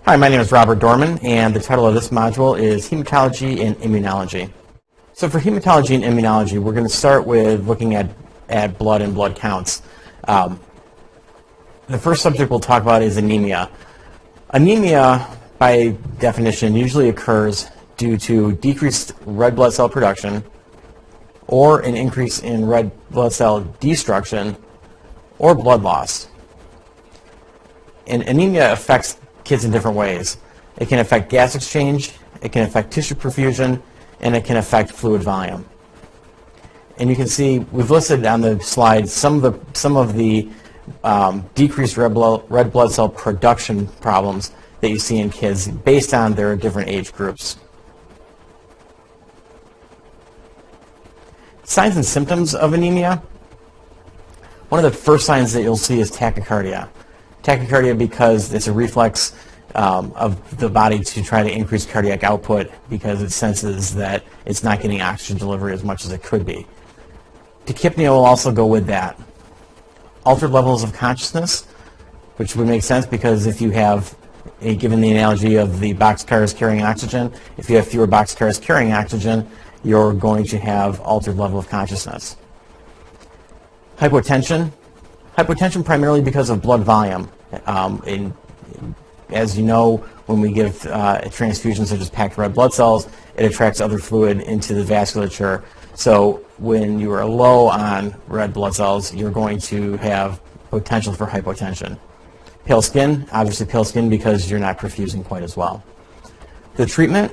Hi, my name is Robert Dorman, and the title of this module is Hematology and Immunology. So for Hematology and Immunology, we're going to start with looking at blood and blood counts. The first subject we'll talk about is anemia. Anemia, by definition, usually occurs due to decreased red blood cell production or an increase in red blood cell destruction or blood loss. And anemia affects kids in different ways. It can affect gas exchange, it can affect tissue perfusion, and it can affect fluid volume. And you can see we've listed on the slide some of the decreased red blood cell production problems that you see in kids based on their different age groups. Signs and symptoms of anemia. One of the first signs that you'll see is tachycardia. Tachycardia because it's a reflex of the body to try to increase cardiac output because it senses that it's not getting oxygen delivery as much as it could be. Tachypnea will also go with that. Altered levels of consciousness, which would make sense because if you have, given the analogy of the boxcars carrying oxygen, if you have fewer boxcars carrying oxygen, you're going to have altered level of consciousness. Hypotension. Hypotension primarily because of blood volume. As you know, when we give transfusions such as packed red blood cells, it attracts other fluid into the vasculature. So when you are low on red blood cells, you're going to have potential for hypotension. Pale skin, obviously pale skin because you're not perfusing quite as well. The treatment,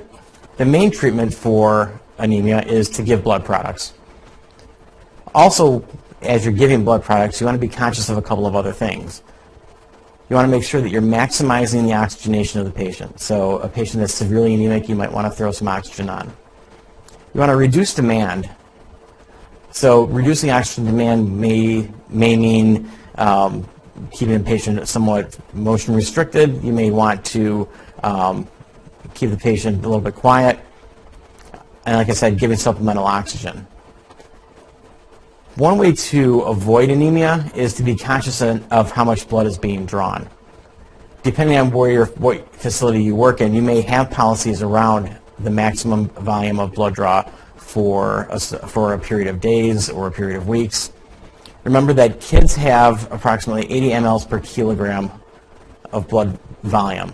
the main treatment for anemia is to give blood products. Also, as you're giving blood products, you want to be conscious of a couple of other things. You want to make sure that you're maximizing the oxygenation of the patient. So a patient that's severely anemic, you might want to throw some oxygen on. You want to reduce demand. So reducing oxygen demand may mean keeping the patient somewhat motion restricted. You may want to keep the patient a little bit quiet. And like I said, giving supplemental oxygen. One way to avoid anemia is to be conscious of how much blood is being drawn. Depending on what facility you work in, you may have policies around the maximum volume of blood draw for a period of days or a period of weeks. Remember that kids have approximately 80 mLs per kilogram of blood volume.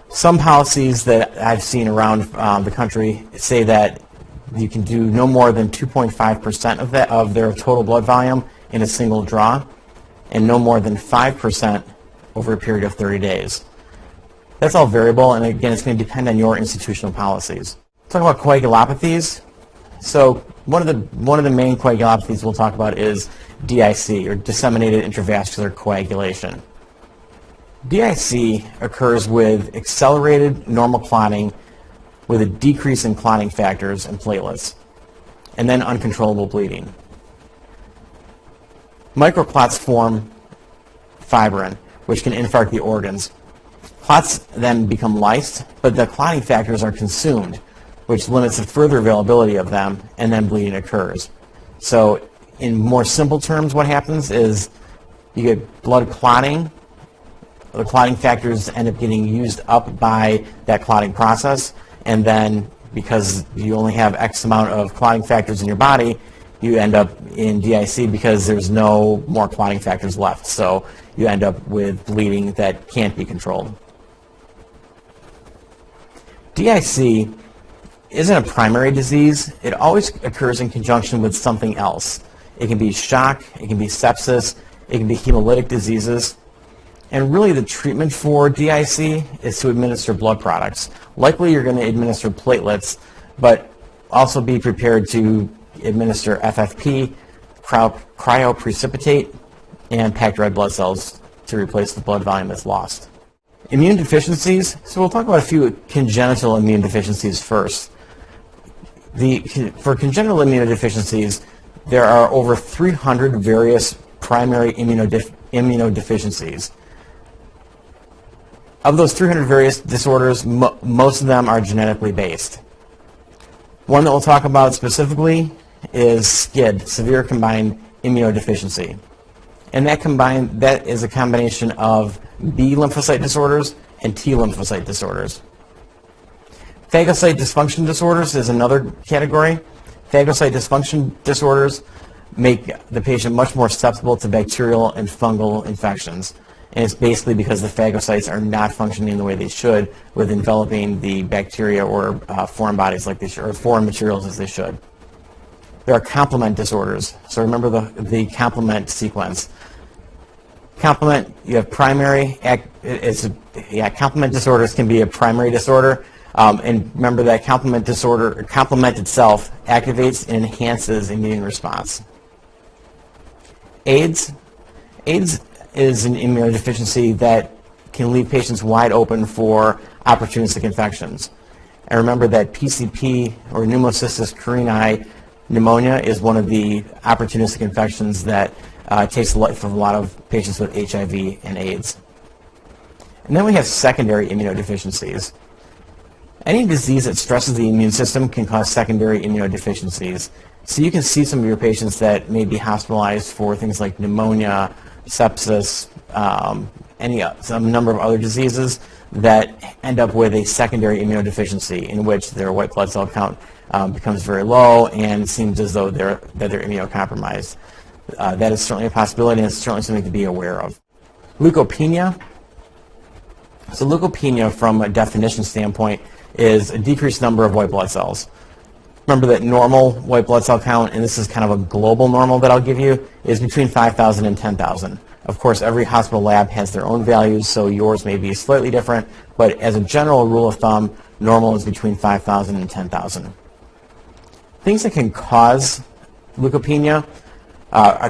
Some policies that I've seen around the country say that you can do no more than 2.5% of their total blood volume in a single draw, and no more than 5% over a period of 30 days. That's all variable, and again, it's going to depend on your institutional policies. Talk about coagulopathies. So one of the main coagulopathies we'll talk about is DIC, or disseminated intravascular coagulation. DIC occurs with accelerated normal clotting with a decrease in clotting factors and platelets, and then uncontrollable bleeding. Microclots form fibrin, which can infarct the organs. Clots then become lysed, but the clotting factors are consumed, which limits the further availability of them, and then bleeding occurs. So in more simple terms, what happens is you get blood clotting. The clotting factors end up getting used up by that clotting process, and then because you only have X amount of clotting factors in your body, you end up in DIC because there's no more clotting factors left. So you end up with bleeding that can't be controlled. DIC isn't a primary disease. It always occurs in conjunction with something else. It can be shock, it can be sepsis, it can be hemolytic diseases. And really the treatment for DIC is to administer blood products. Likely you're going to administer platelets, but also be prepared to administer FFP, cryoprecipitate, and packed red blood cells to replace the blood volume that's lost. Immune deficiencies. So we'll talk about a few congenital immune deficiencies first. For congenital immunodeficiencies, there are over 300 various primary immunodeficiencies. Of those 300 various disorders, most of them are genetically based. One that we'll talk about specifically is SCID, severe combined immunodeficiency. And that is a combination of B lymphocyte disorders and T lymphocyte disorders. Phagocyte dysfunction disorders is another category. Phagocyte dysfunction disorders make the patient much more susceptible to bacterial and fungal infections. And it's basically because the phagocytes are not functioning the way they should with enveloping the bacteria or foreign bodies like they should, or foreign materials as they should. There are complement disorders. So remember the complement sequence. Complement, you have primary, complement disorders can be a primary disorder. And remember that complement itself activates and enhances immune response. AIDS is an immunodeficiency that can leave patients wide open for opportunistic infections. And remember that PCP, or pneumocystis carinii pneumonia, is one of the opportunistic infections that takes the life of a lot of patients with HIV and AIDS. And then we have secondary immunodeficiencies. Any disease that stresses the immune system can cause secondary immunodeficiencies. So you can see some of your patients that may be hospitalized for things like pneumonia, sepsis, some number of other diseases that end up with a secondary immunodeficiency in which their white blood cell count becomes very low and it seems as though they're immunocompromised. That is certainly a possibility, and it's certainly something to be aware of. Leukopenia. So leukopenia, from a definition standpoint, is a decreased number of white blood cells. Remember that normal white blood cell count, and this is kind of a global normal that I'll give you, is between 5,000 and 10,000. Of course, every hospital lab has their own values, so yours may be slightly different, but as a general rule of thumb, normal is between 5,000 and 10,000. Things that can cause leukopenia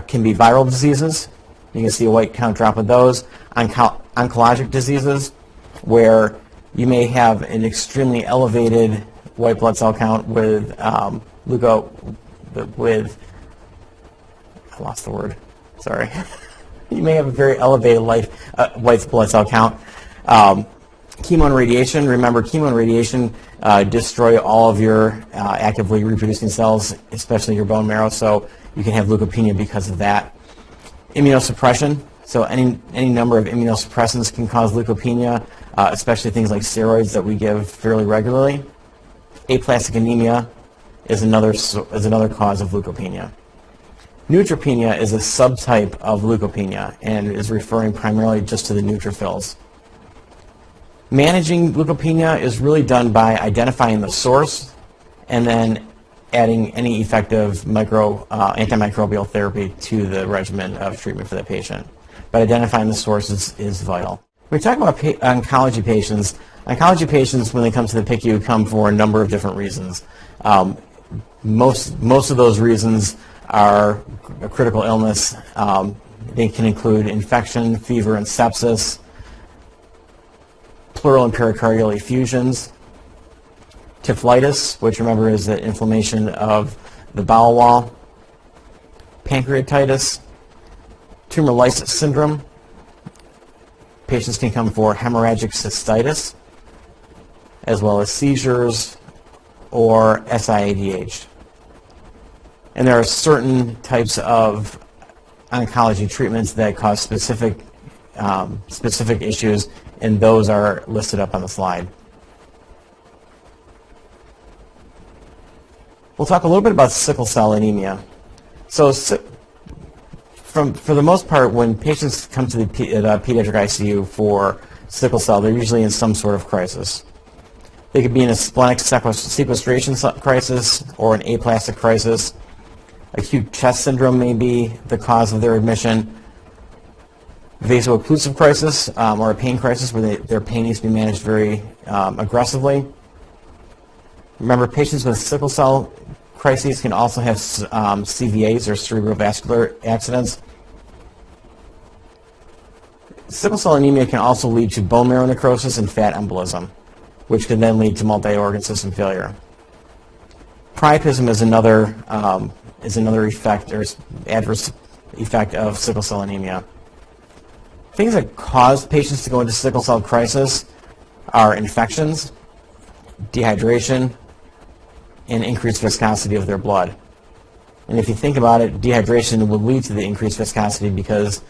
can be viral diseases. You can see a white count drop of those. Oncologic diseases, where you may have an extremely elevated white blood cell count with I lost the word. Sorry. You may have a very elevated white blood cell count. Chemo and radiation. Remember, chemo and radiation destroy all of your actively reproducing cells, especially your bone marrow. So you can have leukopenia because of that. Immunosuppression. So any number of immunosuppressants can cause leukopenia, especially things like steroids that we give fairly regularly. Aplastic anemia is another cause of leukopenia. Neutropenia is a subtype of leukopenia and is referring primarily just to the neutrophils. Managing leukopenia is really done by identifying the source and then adding any effective antimicrobial therapy to the regimen of treatment for that patient. But identifying the source is vital. When we talk about oncology patients, when they come to the PICU, come for a number of different reasons. Most of those reasons are a critical illness. They can include infection, fever, and sepsis, pleural and pericardial effusions, typhlitis, which remember is the inflammation of the bowel wall, pancreatitis, tumor lysis syndrome. Patients can come for hemorrhagic cystitis, as well as seizures or SIADH. And there are certain types of oncology treatments that cause specific issues, and those are listed up on the slide. We'll talk a little bit about sickle cell anemia. So for the most part, when patients come to the pediatric ICU for sickle cell, they're usually in some sort of crisis. They could be in a splenic sequestration crisis or an aplastic crisis. Acute chest syndrome may be the cause of their admission. Vaso-occlusive crisis or a pain crisis where their pain needs to be managed very aggressively. Remember, patients with sickle cell crises can also have CVAs or cerebrovascular accidents. Sickle cell anemia can also lead to bone marrow necrosis and fat embolism, which can then lead to multi-organ system failure. Priapism is another effect or adverse effect of sickle cell anemia. Things that cause patients to go into sickle cell crisis are infections, dehydration, and increased viscosity of their blood. And if you think about it, dehydration would lead to the increased viscosity, because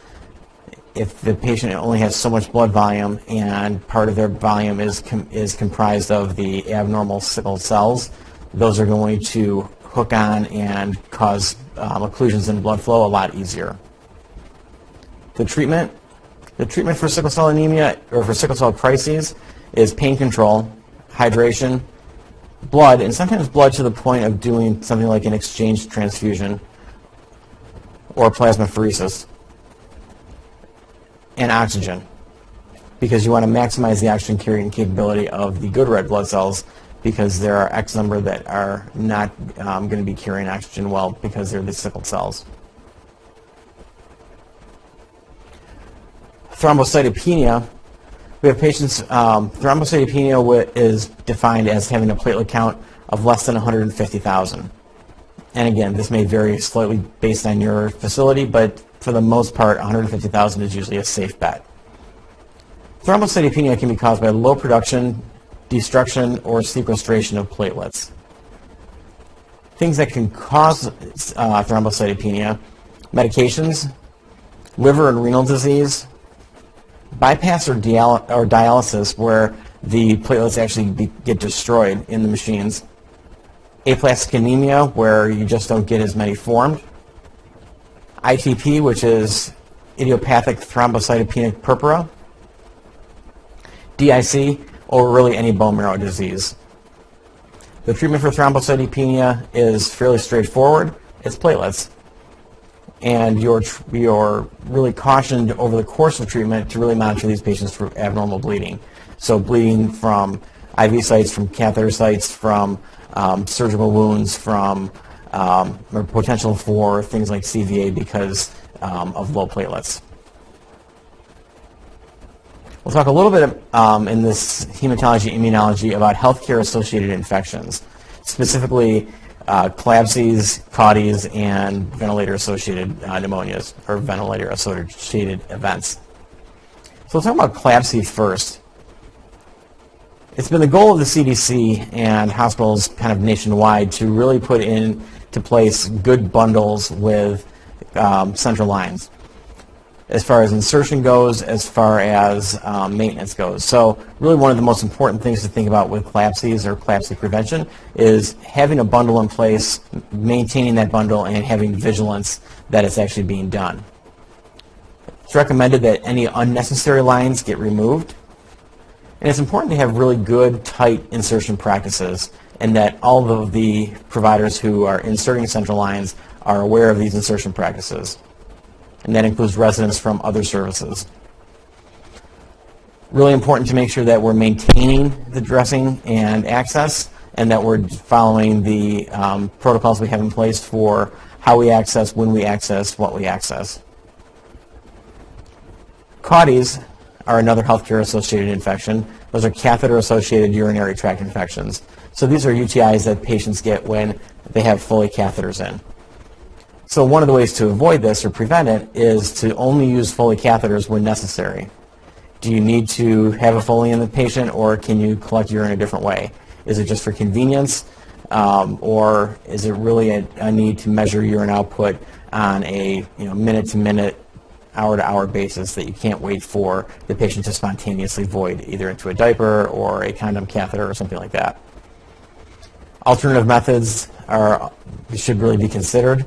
if the patient only has so much blood volume and part of their volume is comprised of the abnormal sickle cells, those are going to hook on and cause occlusions in blood flow a lot easier. The treatment for sickle cell anemia, or for sickle cell crises, is pain control, hydration, blood, and sometimes blood to the point of doing something like an exchange transfusion or plasmapheresis, and oxygen, because you want to maximize the oxygen carrying capability of the good red blood cells, because there are X number that are not going to be carrying oxygen well because they're the sickled cells. Thrombocytopenia. We have patients, thrombocytopenia is defined as having a platelet count of less than 150,000. And again, this may vary slightly based on your facility, but for the most part, 150,000 is usually a safe bet. Thrombocytopenia can be caused by low production, destruction, or sequestration of platelets. Things that can cause thrombocytopenia: medications, liver and renal disease, bypass or dialysis, where the platelets actually get destroyed in the machines, aplastic anemia, where you just don't get as many formed, ITP, which is idiopathic thrombocytopenic purpura, DIC, or really any bone marrow disease. The treatment for thrombocytopenia is fairly straightforward. It's platelets. And you're really cautioned over the course of treatment to really monitor these patients for abnormal bleeding. So bleeding from IV sites, from catheter sites, from surgical wounds, from or potential for things like CVA because of low platelets. We'll talk a little bit in this hematology immunology about healthcare-associated infections, specifically CLABSIs, CAUTIs, and ventilator-associated pneumonias, or ventilator-associated events. So we'll talk about CLABSI first. It's been the goal of the CDC and hospitals kind of nationwide to really put into place good bundles with central lines, as far as insertion goes, as far as maintenance goes. So really one of the most important things to think about with CLABSIs or CLABSI prevention is having a bundle in place, maintaining that bundle, and having vigilance that it's actually being done. It's recommended that any unnecessary lines get removed, and it's important to have really good, tight insertion practices, and that all of the providers who are inserting central lines are aware of these insertion practices. And that includes residents from other services. Really important to make sure that we're maintaining the dressing and access, and that we're following the protocols we have in place for how we access, when we access, what we access. CAUTIs are another healthcare-associated infection. Those are catheter-associated urinary tract infections. So these are UTIs that patients get when they have Foley catheters in. So one of the ways to avoid this or prevent it is to only use Foley catheters when necessary. Do you need to have a Foley in the patient, or can you collect urine a different way? Is it just for convenience, or is it really a need to measure urine output on a minute-to-minute, hour-to-hour basis that you can't wait for the patient to spontaneously void either into a diaper or a condom catheter or something like that? Alternative methods should really be considered.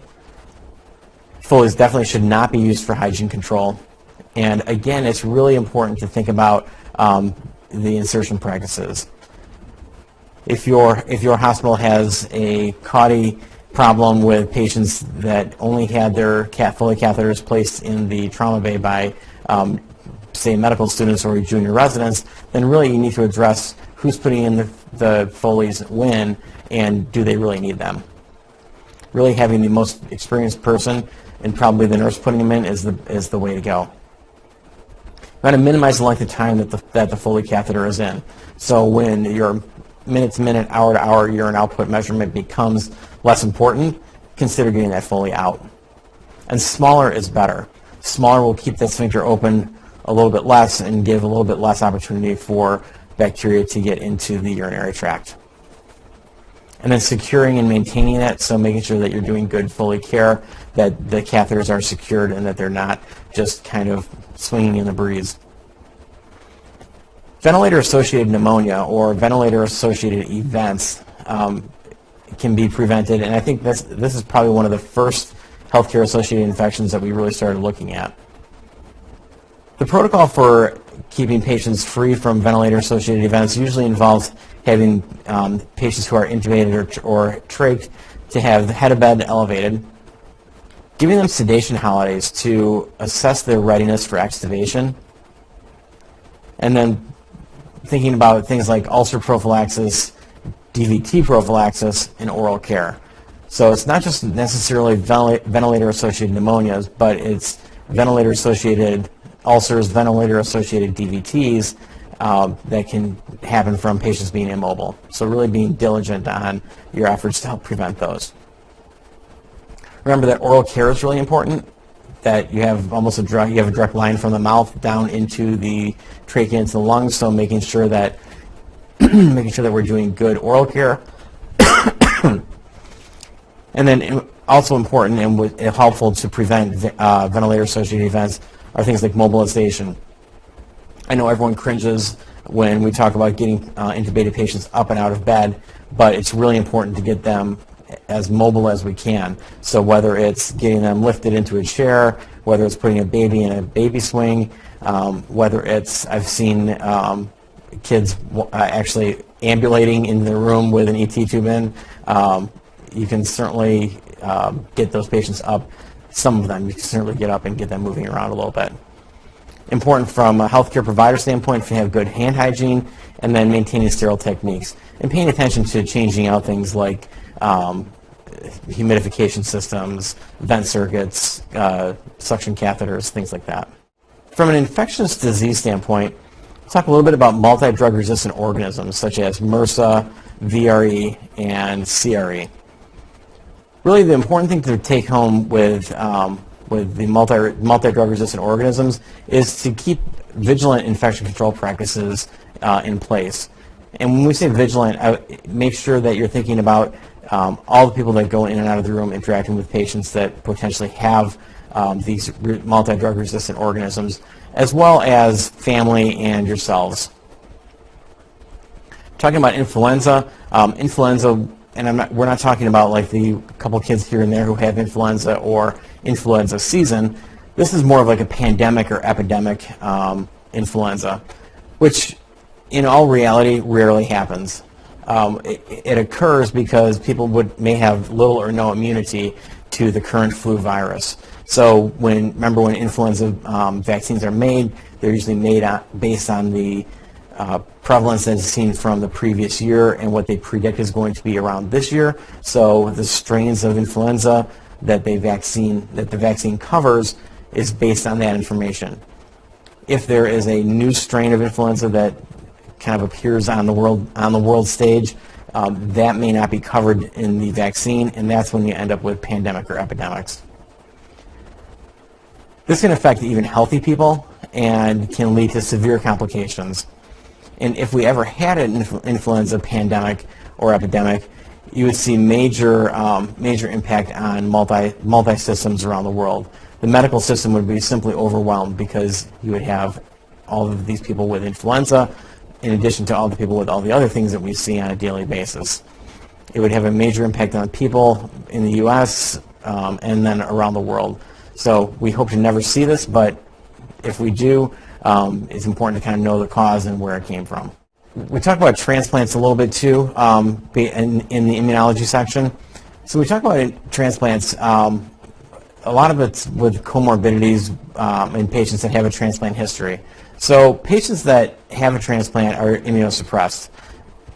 Foleys definitely should not be used for hygiene control. And again, it's really important to think about the insertion practices. If your hospital has a CAUTI problem with patients that only had their Foley catheters placed in the trauma bay by, say, medical students or junior residents, then really you need to address who's putting in the Foleys when, and do they really need them. Really having the most experienced person, and probably the nurse putting them in, is the way to go. You want to minimize the length of time that the Foley catheter is in. So when your minute-to-minute, hour-to-hour urine output measurement becomes less important, consider getting that Foley out. And smaller is better. Smaller will keep that sphincter open a little bit less and give a little bit less opportunity for bacteria to get into the urinary tract. And then securing and maintaining that, so making sure that you're doing good Foley care, that the catheters are secured and that they're not just kind of swinging in the breeze. Ventilator-associated pneumonia or ventilator-associated events can be prevented, and I think this is probably one of the first healthcare-associated infections that we really started looking at. The protocol for keeping patients free from ventilator-associated events usually involves having patients who are intubated or trached to have the head of bed elevated, giving them sedation holidays to assess their readiness for extubation, and then thinking about things like ulcer prophylaxis, DVT prophylaxis, and oral care. So it's not just necessarily ventilator-associated pneumonias, but it's ventilator-associated ulcers, ventilator-associated DVTs that can happen from patients being immobile. So really being diligent on your efforts to help prevent those. Remember that oral care is really important, that you have almost a direct line from the mouth down into the trachea, into the lungs, so making sure that we're doing good oral care. And then also important and helpful to prevent ventilator-associated events are things like mobilization. I know everyone cringes when we talk about getting intubated patients up and out of bed, but it's really important to get them as mobile as we can. So whether it's getting them lifted into a chair, whether it's putting a baby in a baby swing, whether it's, I've seen kids actually ambulating in the room with an ET tube in, you can certainly get those patients up. Some of them you can certainly get up and get them moving around a little bit. Important from a healthcare provider standpoint to have good hand hygiene and then maintaining sterile techniques and paying attention to changing out things like humidification systems, vent circuits, suction catheters, things like that. From an infectious disease standpoint, we'll talk a little bit about multi-drug resistant organisms such as MRSA, VRE, and CRE. Really, the important thing to take home with the multi-drug resistant organisms is to keep vigilant infection control practices in place. And when we say vigilant, make sure that you're thinking about all the people that go in and out of the room interacting with patients that potentially have these multi-drug resistant organisms, as well as family and yourselves. Talking about influenza, and we're not talking about like the couple kids here and there who have influenza or influenza season. This is more of like a pandemic or epidemic influenza, which in all reality rarely happens. It occurs because people may have little or no immunity to the current flu virus. So remember when influenza vaccines are made, they're usually made based on the prevalence that is seen from the previous year and what they predict is going to be around this year. So the strains of influenza that the vaccine covers is based on that information. If there is a new strain of influenza that kind of appears on the world stage, that may not be covered in the vaccine, and that's when you end up with pandemic or epidemics. This can affect even healthy people and can lead to severe complications. And if we ever had an influenza pandemic or epidemic, you would see major impact on multi-systems around the world. The medical system would be simply overwhelmed because you would have all of these people with influenza in addition to all the people with all the other things that we see on a daily basis. It would have a major impact on people in the U.S. And then around the world. So we hope to never see this, but if we do, it's important to kind of know the cause and where it came from. We talk about transplants a little bit too in the immunology section. So we talk about transplants, a lot of it's with comorbidities in patients that have a transplant history. So patients that have a transplant are immunosuppressed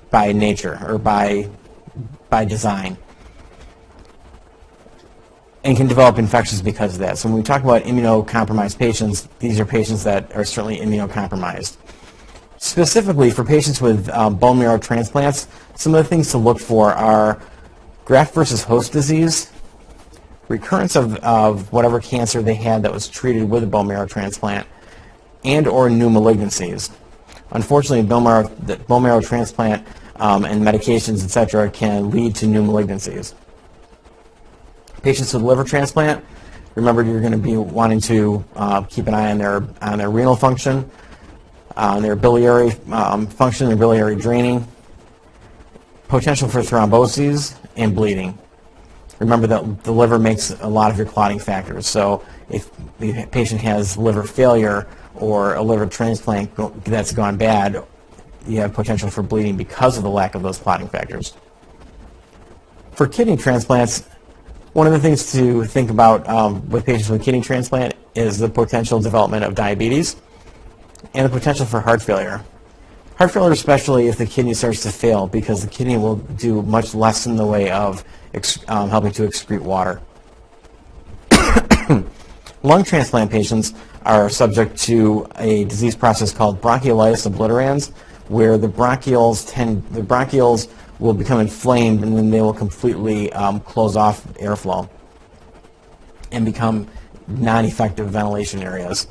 by nature or by design and can develop infections because of that. So when we talk about immunocompromised patients, these are patients that are certainly immunocompromised. Specifically for patients with bone marrow transplants, some of the things to look for are graft versus host disease, recurrence of whatever cancer they had that was treated with a bone marrow transplant, and or new malignancies. Unfortunately, bone marrow transplant and medications, etc., can lead to new malignancies. Patients with liver transplant, remember you're going to be wanting to keep an eye on their renal function, on their biliary function, their biliary draining, potential for thromboses, and bleeding. Remember that the liver makes a lot of your clotting factors, so if the patient has liver failure or a liver transplant that's gone bad, you have potential for bleeding because of the lack of those clotting factors. For kidney transplants, one of the things to think about with patients with kidney transplant is the potential development of diabetes and the potential for heart failure. Heart failure, especially if the kidney starts to fail, because the kidney will do much less in the way of helping to excrete water. Lung transplant patients are subject to a disease process called bronchiolitis obliterans, where the bronchioles will become inflamed and then they will completely close off airflow and become non-effective ventilation areas.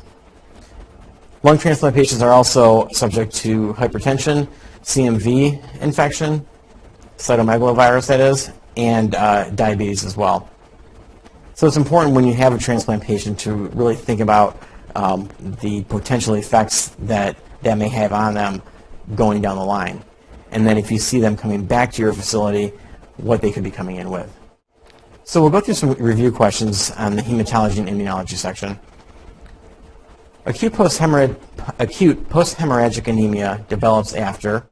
Lung transplant patients are also subject to hypertension, CMV infection, cytomegalovirus that is, and diabetes as well. So it's important when you have a transplant patient to really think about the potential effects that may have on them going down the line. And then if you see them coming back to your facility, what they could be coming in with. So we'll go through some review questions on the hematology and immunology section. Acute post-hemorrhagic anemia develops after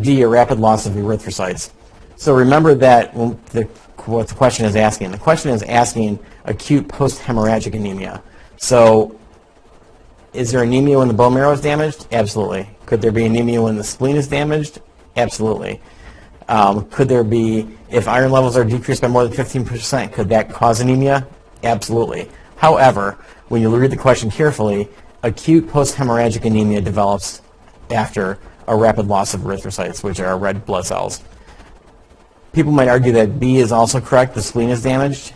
D, a rapid loss of erythrocytes. So remember that what the question is asking. The question is asking acute post-hemorrhagic anemia. So is there anemia when the bone marrow is damaged? Absolutely. Could there be anemia when the spleen is damaged? Absolutely. Could there be, if iron levels are decreased by more than 15%, could that cause anemia? Absolutely. However, when you read the question carefully, acute post-hemorrhagic anemia develops after a rapid loss of erythrocytes, which are red blood cells. People might argue that B is also correct, the spleen is damaged.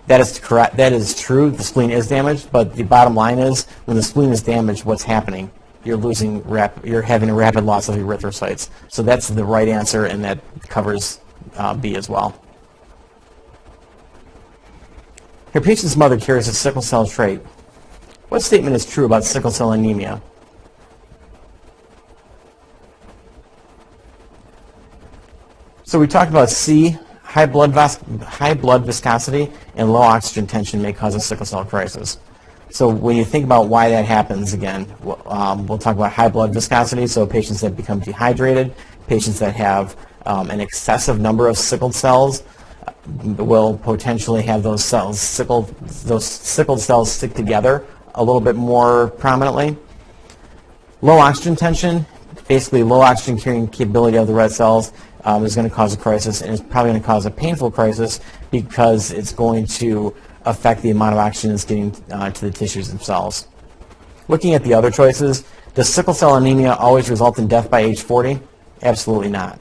That is correct. That is true, the spleen is damaged, but the bottom line is when the spleen is damaged, what's happening? You're having a rapid loss of erythrocytes. So that's the right answer, and that covers B as well. Your patient's mother carries a sickle cell trait. What statement is true about sickle cell anemia? So we talked about C, high blood viscosity and low oxygen tension may cause a sickle cell crisis. So when you think about why that happens, again, we'll talk about high blood viscosity, so patients that become dehydrated, patients that have an excessive number of sickled cells will potentially have those sickled cells stick together a little bit more prominently. Low oxygen tension, basically low oxygen carrying capability of the red cells, is going to cause a crisis, and it's probably going to cause a painful crisis because it's going to affect the amount of oxygen that's getting to the tissues themselves. Looking at the other choices, does sickle cell anemia always result in death by age 40? Absolutely not.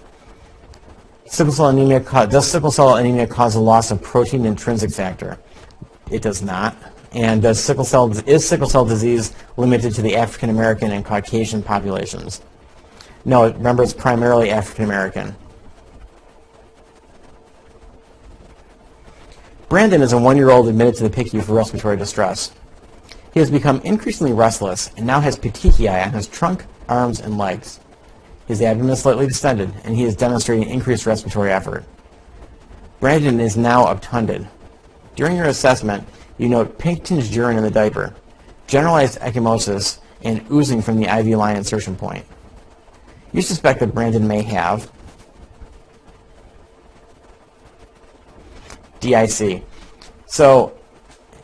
Does sickle cell anemia cause a loss of protein intrinsic factor? It does not. And is sickle cell disease limited to the African American and Caucasian populations? No, remember it's primarily African American. Brandon is a 1-year-old admitted to the PICU for respiratory distress. He has become increasingly restless and now has petechiae on his trunk, arms, and legs. His abdomen is slightly distended, and he is demonstrating increased respiratory effort. Brandon is now obtunded. During your assessment, you note pink-tinged urine in the diaper, generalized ecchymosis, and oozing from the IV line insertion point. You suspect that Brandon may have DIC. So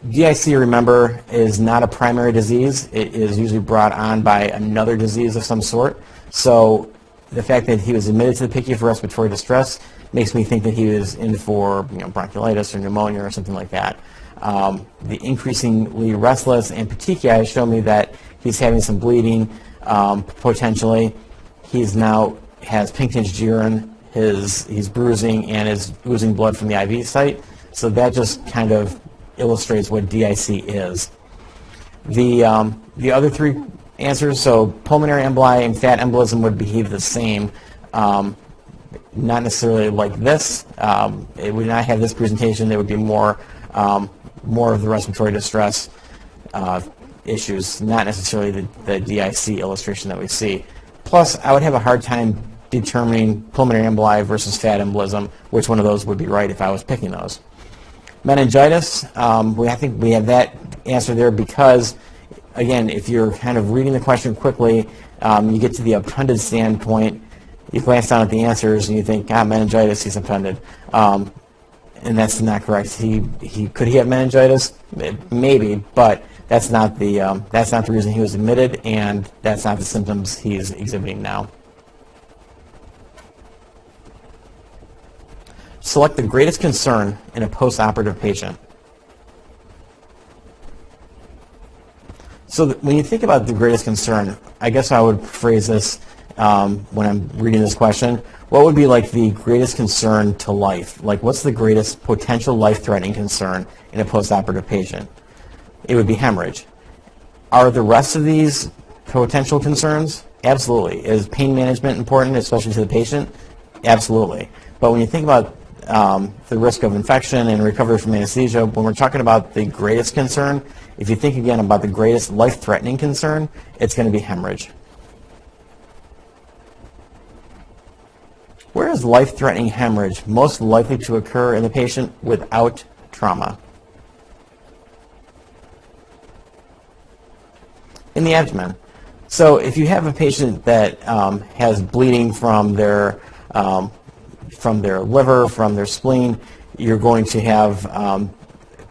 DIC, remember, is not a primary disease. It is usually brought on by another disease of some sort. So the fact that he was admitted to the PICU for respiratory distress makes me think that he was in for bronchiolitis or pneumonia or something like that. The increasingly restless and petechiae show me that he's having some bleeding, potentially. He's now has pink-tinged urine, he's bruising, and is oozing blood from the IV site. So that just kind of illustrates what DIC is. The other three answers. So pulmonary emboli and fat embolism would behave the same. Not necessarily like this. It would not have this presentation. There would be more of the respiratory distress issues, not necessarily the DIC illustration that we see. Plus, I would have a hard time determining pulmonary emboli versus fat embolism, which one of those would be right if I was picking those. Meningitis, I think we have that answer there because, again, if you're kind of reading the question quickly, you get to the obtunded standpoint, you glance down at the answers and you think, meningitis, he's obtunded. And that's not correct. Could he have meningitis? Maybe, but that's not the reason he was admitted, and that's not the symptoms he's exhibiting now. Select the greatest concern in a post-operative patient. So when you think about the greatest concern, I guess I would phrase this when I'm reading this question. What would be like the greatest concern to life? Like, what's the greatest potential life-threatening concern in a post-operative patient? It would be hemorrhage. Are the rest of these potential concerns? Absolutely. Is pain management important, especially to the patient? Absolutely. But when you think about the risk of infection and recovery from anesthesia, when we're talking about the greatest concern, if you think again about the greatest life-threatening concern, it's going to be hemorrhage. Where is life-threatening hemorrhage most likely to occur in the patient without trauma? In the abdomen. So if you have a patient that has bleeding from their liver, from their spleen, you're going to have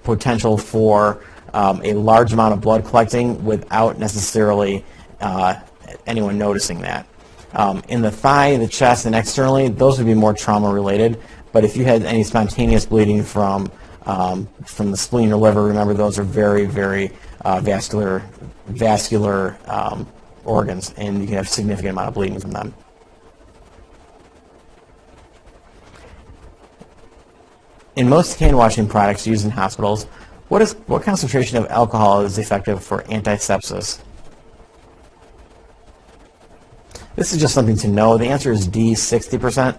potential for a large amount of blood collecting without necessarily anyone noticing that. In the thigh, the chest, and externally, those would be more trauma-related. But if you had any spontaneous bleeding from the spleen or liver, remember those are very, very vascular organs, and you can have a significant amount of bleeding from them. In most hand washing products used in hospitals, what concentration of alcohol is effective for antisepsis? This is just something to know. The answer is D, 60%.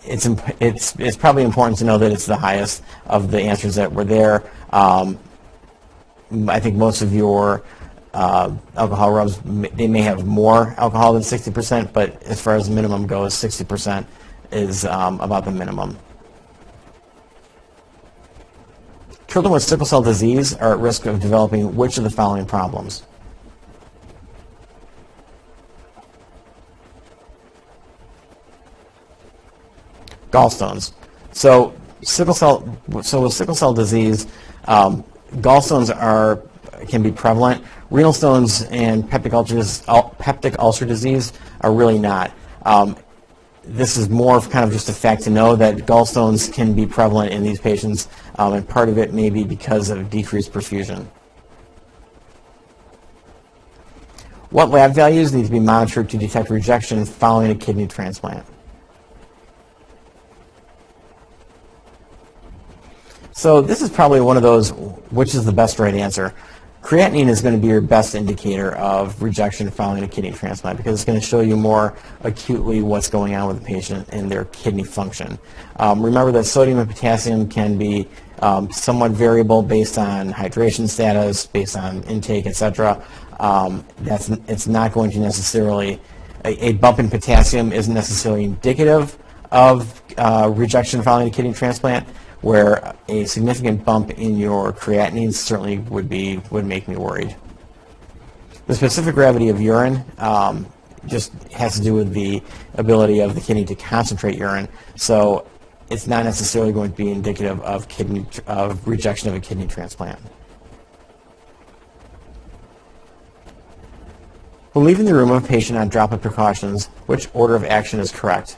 It's probably important to know that it's the highest of the answers that were there. I think most of your alcohol rubs, they may have more alcohol than 60%, but as far as the minimum goes, 60% is about the minimum. Children with sickle cell disease are at risk of developing which of the following problems? Gallstones. So with sickle cell disease, gallstones can be prevalent. Renal stones and peptic ulcer disease are really not. This is more of kind of just a fact to know that gallstones can be prevalent in these patients, and part of it may be because of decreased perfusion. What lab values need to be monitored to detect rejection following a kidney transplant? So this is probably one of those, which is the best right answer. Creatinine is going to be your best indicator of rejection following a kidney transplant because it's going to show you more acutely what's going on with the patient and their kidney function. Remember that sodium and potassium can be somewhat variable based on hydration status, based on intake, etc. It's not going to necessarily, a bump in potassium isn't necessarily indicative of rejection following a kidney transplant, where a significant bump in your creatinine certainly would make me worried. The specific gravity of urine just has to do with the ability of the kidney to concentrate urine, so it's not necessarily going to be indicative of rejection of a kidney transplant. When leaving the room of a patient on droplet precautions, which order of action is correct?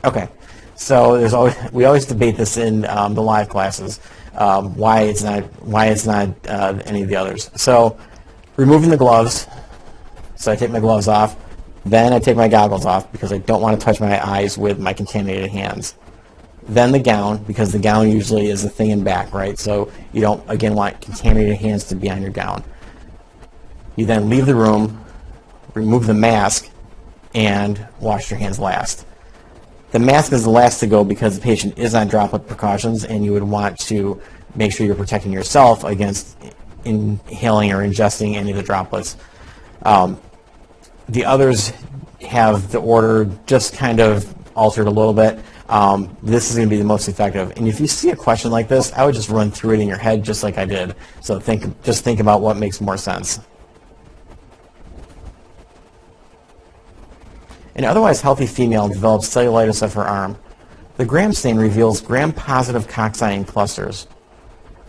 Okay, so we always debate this in the live classes, why it's not any of the others. So removing the gloves, so I take my gloves off, then I take my goggles off because I don't want to touch my eyes with my contaminated hands. then the gown, because the gown usually is the thing in back, right? So you don't, again, want contaminated hands to be on your gown. You then leave the room, remove the mask, and wash your hands last. The mask is the last to go because the patient is on droplet precautions, and you would want to make sure you're protecting yourself against inhaling or ingesting any of the droplets. The others have the order just kind of altered a little bit. This is going to be the most effective. And if you see a question like this, I would just run through it in your head just like I did. So just think about what makes more sense. An otherwise healthy female develops cellulitis of her arm. The Gram stain reveals gram-positive cocci in clusters.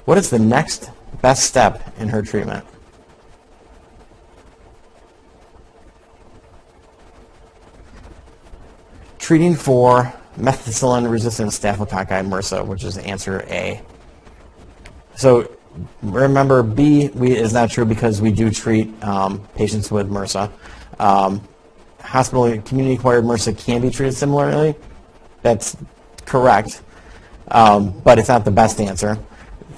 What is the next best step in her treatment? Treating for methicillin-resistant Staphylococci MRSA, which is answer A. So remember, B is not true because we do treat patients with MRSA. Hospital and community-acquired MRSA can be treated similarly. That's correct, but it's not the best answer.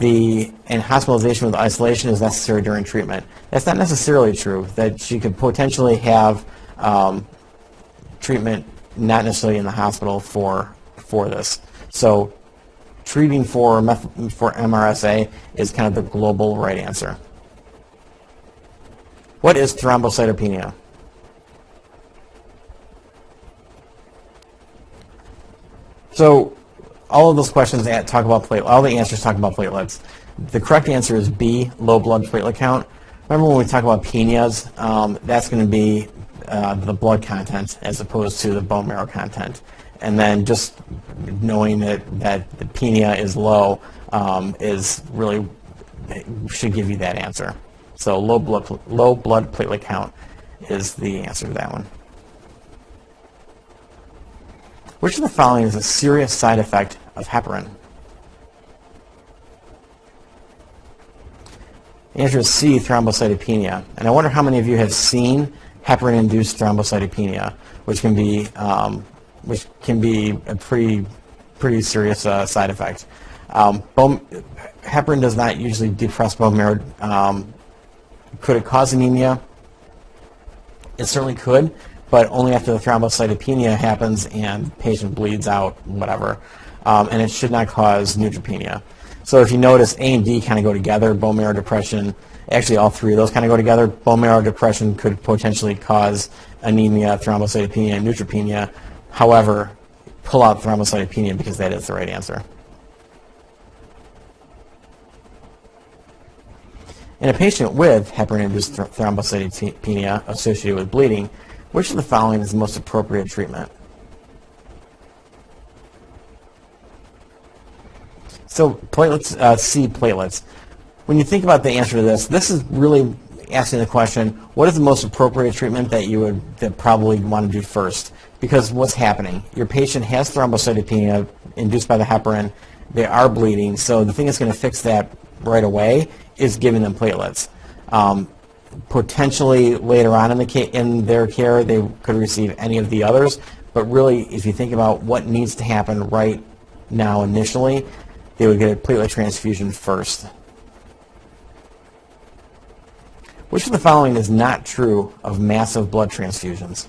And hospitalization with isolation is necessary during treatment. That's not necessarily true, that she could potentially have treatment not necessarily in the hospital for this. So treating for MRSA is kind of the global right answer. What is thrombocytopenia? So all of those questions talk about platelets. All the answers talk about platelets. The correct answer is B, low blood platelet count. Remember when we talk about penias, that's going to be the blood content as opposed to the bone marrow content. And then just knowing that the penia is low is really should give you that answer. So low blood platelet count is the answer to that one. Which of the following is a serious side effect of heparin? The answer is C, thrombocytopenia. And I wonder how many of you have seen heparin-induced thrombocytopenia, which can be a pretty serious side effect. Heparin does not usually depress bone marrow. Could it cause anemia? It certainly could, but only after the thrombocytopenia happens and the patient bleeds out, whatever. And it should not cause neutropenia. So if you notice, A and D kind of go together, bone marrow depression. Actually, all three of those kind of go together. Bone marrow depression could potentially cause anemia, thrombocytopenia, and neutropenia. However, pull out thrombocytopenia because that is the right answer. In a patient with heparin-induced thrombocytopenia associated with bleeding, which of the following is the most appropriate treatment? So platelets, C, platelets. When you think about the answer to this, this is really asking the question, what is the most appropriate treatment that you would probably want to do first? Because what's happening? Your patient has thrombocytopenia induced by the heparin. They are bleeding, so the thing that's going to fix that right away is giving them platelets. Potentially later on in their care, they could receive any of the others, but really, if you think about what needs to happen right now initially, they would get a platelet transfusion first. Which of the following is not true of massive blood transfusions?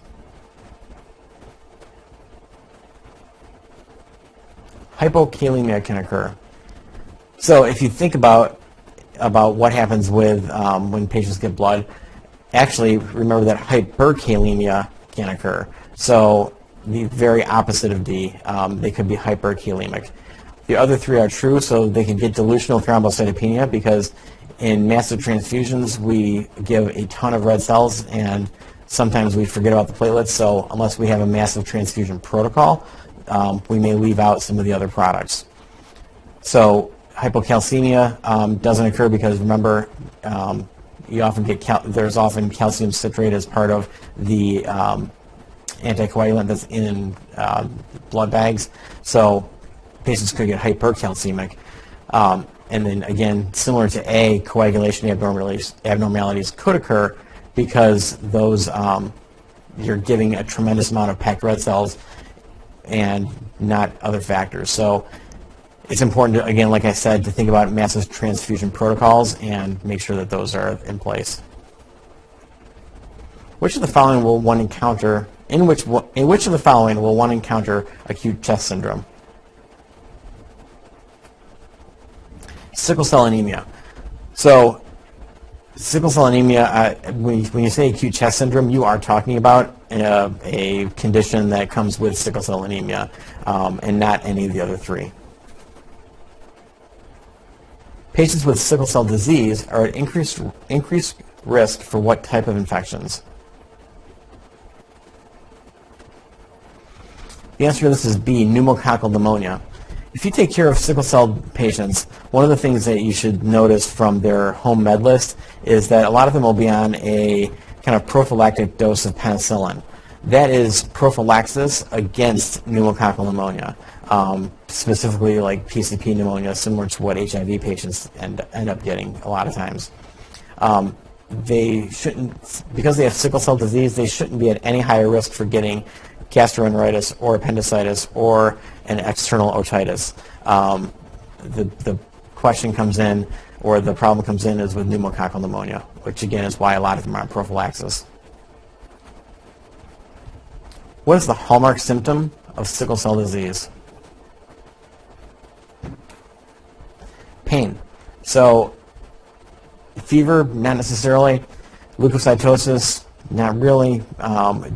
Hypokalemia can occur. So if you think about what happens with when patients get blood, actually remember that hyperkalemia can occur. So the very opposite of D, they could be hyperkalemic. The other three are true, so they can get dilutional thrombocytopenia because in massive transfusions we give a ton of red cells and sometimes we forget about the platelets, so unless we have a massive transfusion protocol, we may leave out some of the other products. So hypocalcemia doesn't occur because remember, you often get there's often calcium citrate as part of the anticoagulant that's in blood bags. So patients could get hypercalcemic. And then again, similar to A, coagulation abnormalities could occur because those you're giving a tremendous amount of packed red cells and not other factors. So it's important to, again, like I said, to think about massive transfusion protocols and make sure that those are in place. Which of the following will one encounter, in which of the following will one encounter acute chest syndrome? Sickle cell anemia. So sickle cell anemia, when you say acute chest syndrome, you are talking about a condition that comes with sickle cell anemia, and not any of the other three. Patients with sickle cell disease are at increased risk for what type of infections? The answer to this is B, pneumococcal pneumonia. If you take care of sickle cell patients, one of the things that you should notice from their home med list is that a lot of them will be on a kind of prophylactic dose of penicillin. That is prophylaxis against pneumococcal pneumonia, specifically like PCP pneumonia, similar to what HIV patients end up getting a lot of times. They shouldn't, because they have sickle cell disease, they shouldn't be at any higher risk for getting gastroenteritis or appendicitis or an external otitis. The question comes in, or the problem comes in, is with pneumococcal pneumonia, which again is why a lot of them are on prophylaxis. What is the hallmark symptom of sickle cell disease? Pain. So fever, not necessarily. Leukocytosis, not really.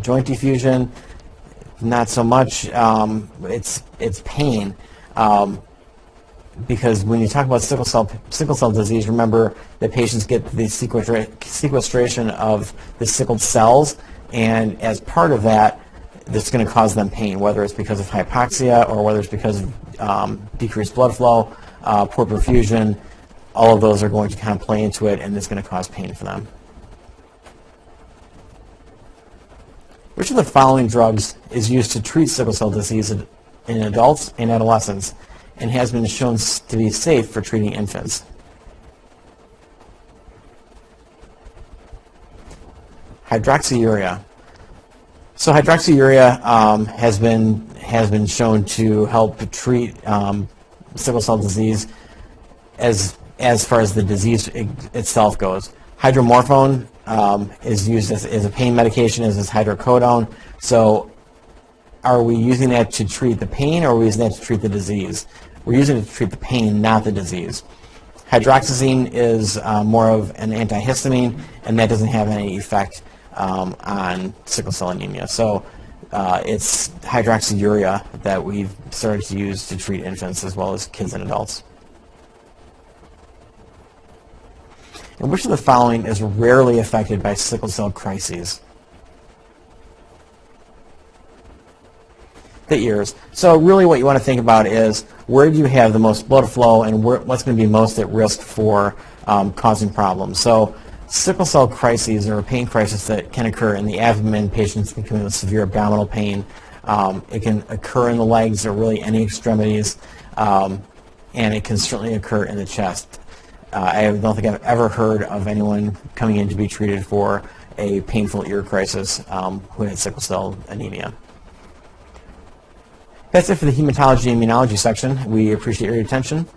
Joint effusion, not so much. It's pain, because when you talk about sickle cell disease, remember that patients get the sequestration of the sickled cells, and as part of that, that's going to cause them pain, whether it's because of hypoxia or whether it's because of decreased blood flow, poor perfusion. All of those are going to kind of play into it, and it's going to cause pain for them. Which of the following drugs is used to treat sickle cell disease in adults and adolescents and has been shown to be safe for treating infants? Hydroxyurea. So hydroxyurea has been shown to help treat sickle cell disease as far as the disease itself goes. Hydromorphone is used as a pain medication, as is hydrocodone. So are we using that to treat the pain, or are we using that to treat the disease? We're using it to treat the pain, not the disease. Hydroxyzine is more of an antihistamine, and that doesn't have any effect on sickle cell anemia. So it's hydroxyurea that we've started to use to treat infants as well as kids and adults. And which of the following is rarely affected by sickle cell crises? The ears. So really what you want to think about is, where do you have the most blood flow, and what's going to be most at risk for causing problems? So sickle cell crises, or a pain crisis that can occur in the abdomen. Patients can come in with severe abdominal pain. It can occur in the legs or really any extremities, and it can certainly occur in the chest. I don't think I've ever heard of anyone coming in to be treated for a painful ear crisis who had sickle cell anemia. That's it for the Hematology and Immunology section. We appreciate your attention.